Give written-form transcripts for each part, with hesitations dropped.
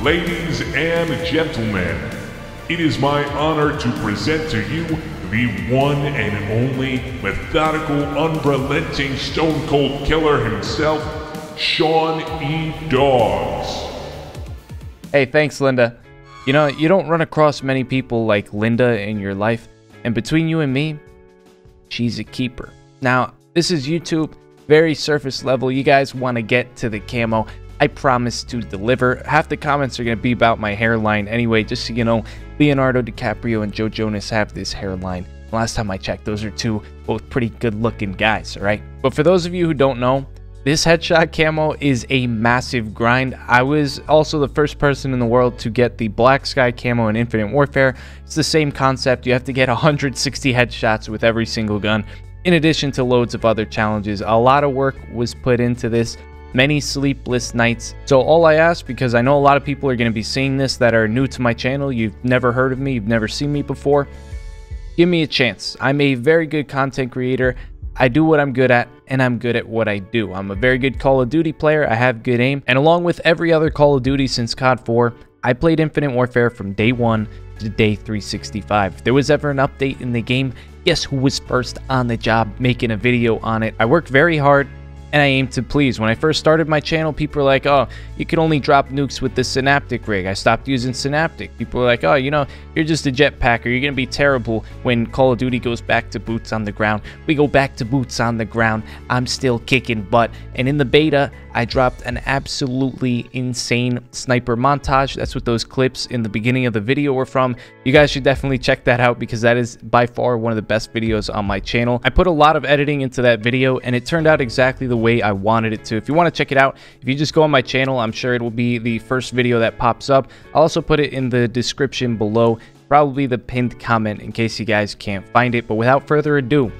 Ladies and gentlemen, it is my honor to present to you the one and only methodical, unrelenting, stone-cold killer himself, Sean E. Dogs. Hey, thanks, Linda. You know, you don't run across many people like Linda in your life, and between you and me, she's a keeper. Now, this is YouTube, very surface level. You guys want to get to the camo. I promise to deliver. Half the comments are going to be about my hairline anyway, just so you know. Leonardo DiCaprio and Joe Jonas have this hairline. Last time I checked, those are two both pretty good looking guys, alright? But for those of you who don't know, this headshot camo is a massive grind. I was also the first person in the world to get the Black Sky camo in Infinite Warfare. It's the same concept. You have to get 160 headshots with every single gun, in addition to loads of other challenges. A lot of work was put into this. Many sleepless nights. So all I ask, because I know a lot of people are going to be seeing this that are new to my channel, you've never heard of me, you've never seen me before, give me a chance. I'm a very good content creator. I do what I'm good at, and I'm good at what I do. I'm a very good Call of Duty player. I have good aim, and along with every other Call of Duty since COD 4, I played Infinite Warfare from day 1 to day 365. If there was ever an update in the game, guess who was first on the job making a video on it? I worked very hard, and I aim to please. When I first started my channel, people were like, oh, you can only drop nukes with the Synaptic rig. I stopped using Synaptic. People were like, oh, you know, you're just a jetpacker. You're going to be terrible when Call of Duty goes back to boots on the ground. We go back to boots on the ground. I'm still kicking butt. And in the beta, I dropped an absolutely insane sniper montage. That's what those clips in the beginning of the video were from. You guys should definitely check that out because that is by far one of the best videos on my channel. I put a lot of editing into that video, and it turned out exactly the way I wanted it to. If you want to check it out, if you just go on my channel, I'm sure it will be the first video that pops up. I'll also put it in the description below, probably the pinned comment in case you guys can't find it. But without further ado,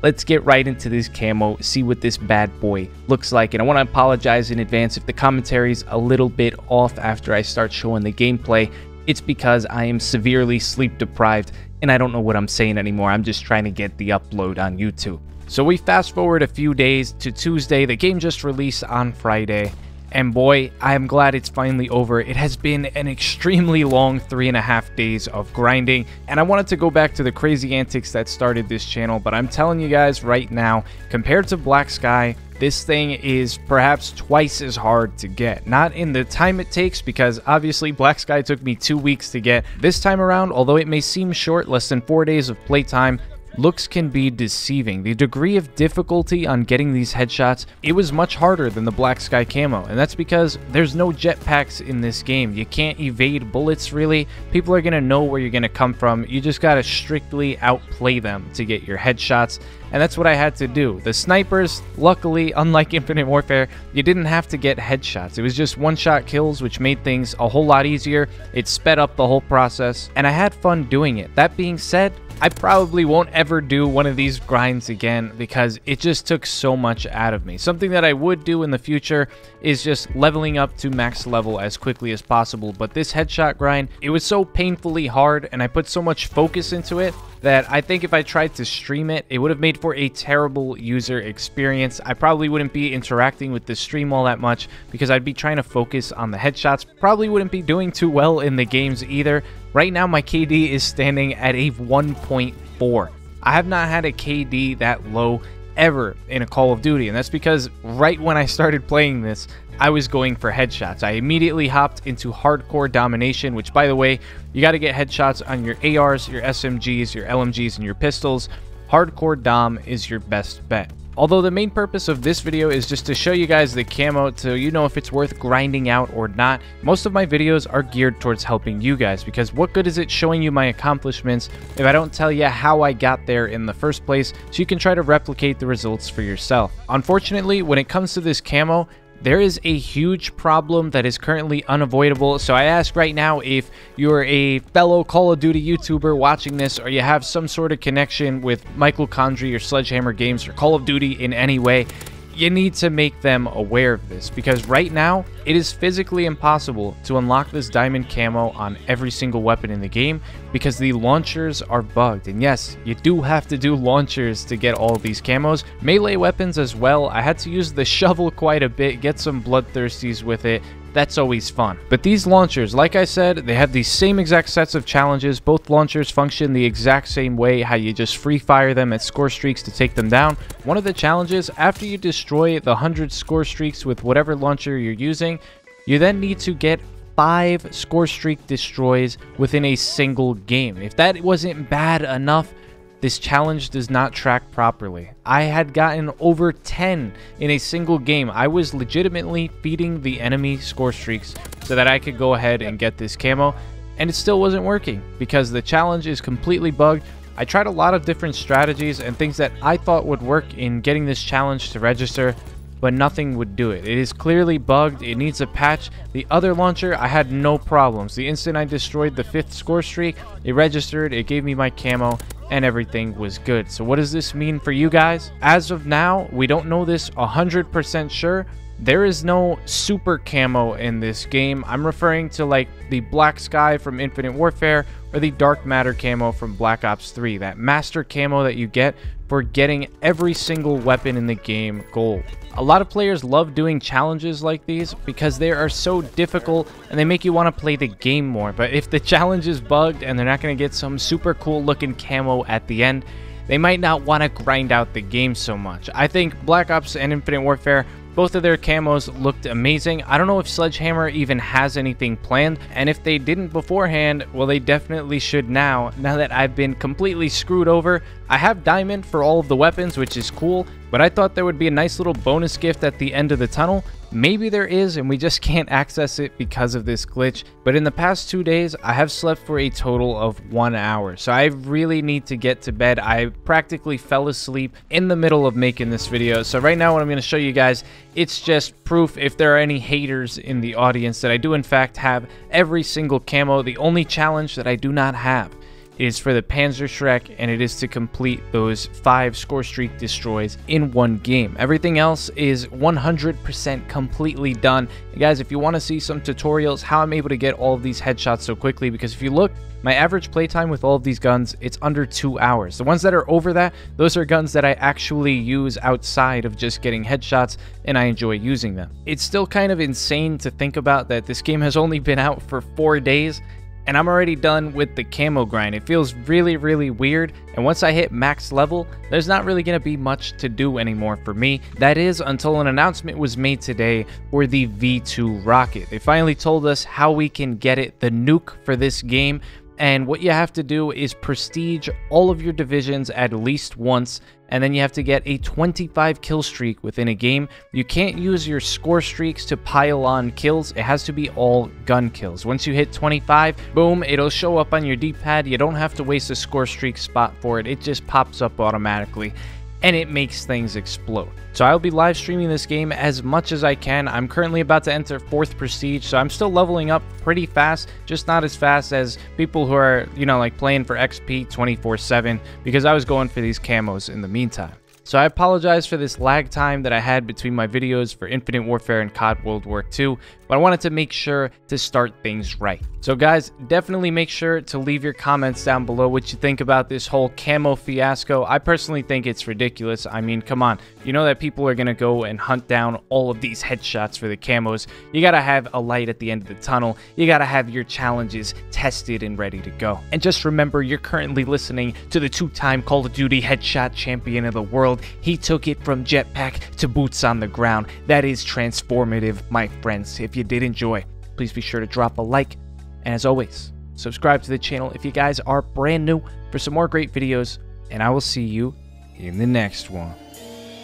let's get right into this camo, see what this bad boy looks like. And I want to apologize in advance if the commentary's a little bit off after I start showing the gameplay. It's because I am severely sleep deprived and I don't know what I'm saying anymore. I'm just trying to get the upload on YouTube. So we fast forward a few days to Tuesday. The game just released on Friday. And boy, I am glad it's finally over. It has been an extremely long 3.5 days of grinding. And I wanted to go back to the crazy antics that started this channel. But I'm telling you guys right now, compared to Black Sky, this thing is perhaps twice as hard to get. Not in the time it takes, because obviously Black Sky took me 2 weeks to get. This time around, although it may seem short, less than 4 days of playtime, looks can be deceiving. The degree of difficulty on getting these headshots, it was much harder than the Black Sky camo, and that's because there's no jetpacks in this game. You can't evade bullets really. People are gonna know where you're gonna come from. You just gotta strictly outplay them to get your headshots, and that's what I had to do. The snipers, luckily, unlike Infinite Warfare, you didn't have to get headshots. It was just one-shot kills, which made things a whole lot easier. It sped up the whole process, and I had fun doing it. That being said, I probably won't ever do one of these grinds again because it just took so much out of me. Something that I would do in the future is just leveling up to max level as quickly as possible. But this headshot grind, it was so painfully hard and I put so much focus into it that I think if I tried to stream it, it would have made for a terrible user experience. I probably wouldn't be interacting with the stream all that much because I'd be trying to focus on the headshots. Probably wouldn't be doing too well in the games either. Right now, my KD is standing at a 1.4. I have not had a KD that low ever in a Call of Duty, and that's because right when I started playing this, I was going for headshots. I immediately hopped into hardcore domination, which, by the way, you got to get headshots on your ARs, your SMGs, your LMGs, and your pistols. Hardcore dom is your best bet. Although the main purpose of this video is just to show you guys the camo so you know if it's worth grinding out or not. Most of my videos are geared towards helping you guys, because what good is it showing you my accomplishments if I don't tell you how I got there in the first place so you can try to replicate the results for yourself. Unfortunately, when it comes to this camo, there is a huge problem that is currently unavoidable. So I ask right now, if you're a fellow Call of Duty YouTuber watching this, or you have some sort of connection with Michael Condrey or Sledgehammer Games or Call of Duty in any way, you need to make them aware of this, because right now it is physically impossible to unlock this diamond camo on every single weapon in the game because the launchers are bugged. And yes, you do have to do launchers to get all of these camos. Melee weapons as well. I had to use the shovel quite a bit, get some bloodthirsties with it. That's always fun. But these launchers, like I said, they have these same exact sets of challenges. Both launchers function the exact same way, how you just free fire them at score streaks to take them down. One of the challenges, after you destroy the 100 score streaks with whatever launcher you're using, you then need to get 5 score streak destroys within a single game. If that wasn't bad enough, this challenge does not track properly. I had gotten over 10 in a single game. I was legitimately feeding the enemy score streaks so that I could go ahead and get this camo, and it still wasn't working because the challenge is completely bugged. I tried a lot of different strategies and things that I thought would work in getting this challenge to register, but nothing would do it. It is clearly bugged. It needs a patch. The other launcher, I had no problems. The instant I destroyed the 5th score streak, it registered, it gave me my camo, and everything was good. So what does this mean for you guys? As of now, we don't know this 100% sure. There is no super camo in this game. I'm referring to like the Black Sky from Infinite Warfare or the Dark Matter camo from Black Ops 3. That master camo that you get for getting every single weapon in the game gold. A lot of players love doing challenges like these because they are so difficult and they make you want to play the game more. But if the challenge is bugged and they're not going to get some super cool looking camo at the end, they might not want to grind out the game so much. I think Black Ops and Infinite Warfare, both of their camos looked amazing. I don't know if Sledgehammer even has anything planned, and if they didn't beforehand, well, they definitely should now that I've been completely screwed over. I have diamond for all of the weapons, which is cool, but I thought there would be a nice little bonus gift at the end of the tunnel. Maybe there is, and we just can't access it because of this glitch. But in the past 2 days, I have slept for a total of 1 hour. So I really need to get to bed. I practically fell asleep in the middle of making this video. So right now what I'm going to show you guys, it's just proof, if there are any haters in the audience, that I do in fact have every single camo. The only challenge that I do not have is for the Panzerschreck, and it is to complete those 5 score streak destroys in one game. Everything else is 100% completely done. And guys, if you want to see some tutorials how I'm able to get all of these headshots so quickly, because if you look, my average playtime with all of these guns, it's under 2 hours. The ones that are over that, those are guns that I actually use outside of just getting headshots, and I enjoy using them. It's still kind of insane to think about that this game has only been out for 4 days, and I'm already done with the camo grind. It feels really, really weird. And once I hit max level, there's not really going to be much to do anymore for me. That is until an announcement was made today for the V2 rocket. They finally told us how we can get it, the nuke for this game. And what you have to do is prestige all of your divisions at least once, and then you have to get a 25 kill streak within a game. You can't use your score streaks to pile on kills. It has to be all gun kills. Once you hit 25, boom, it'll show up on your D-pad. You don't have to waste a score streak spot for it. It just pops up automatically, and it makes things explode. So I'll be live streaming this game as much as I can. I'm currently about to enter 4th prestige, so I'm still leveling up pretty fast, just not as fast as people who are, you know, like playing for XP 24/7, because I was going for these camos in the meantime. So I apologize for this lag time that I had between my videos for Infinite Warfare and COD World War II, but I wanted to make sure to start things right. So guys, definitely make sure to leave your comments down below what you think about this whole camo fiasco. I personally think it's ridiculous. I mean, come on. You know that people are going to go and hunt down all of these headshots for the camos. You got to have a light at the end of the tunnel. You got to have your challenges tested and ready to go. And just remember, you're currently listening to the 2-time Call of Duty headshot champion of the world. He took it from jetpack to boots on the ground. That is transformative, my friends. If you did enjoy, please be sure to drop a like. And as always, subscribe to the channel if you guys are brand new for some more great videos. And I will see you in the next one.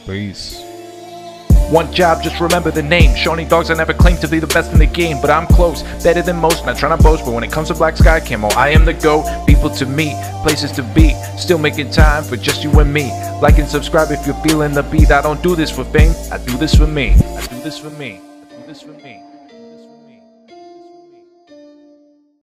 Peace. One job, just remember the name. Shawnee Dogs, I never claimed to be the best in the game, but I'm close, better than most, not trying to boast. But when it comes to Black Sky Camo, I am the GOAT. People to meet, places to be, still making time for just you and me. Like and subscribe if you're feeling the beat. I don't do this for fame, I do this for me. I do this for me. I do this for me.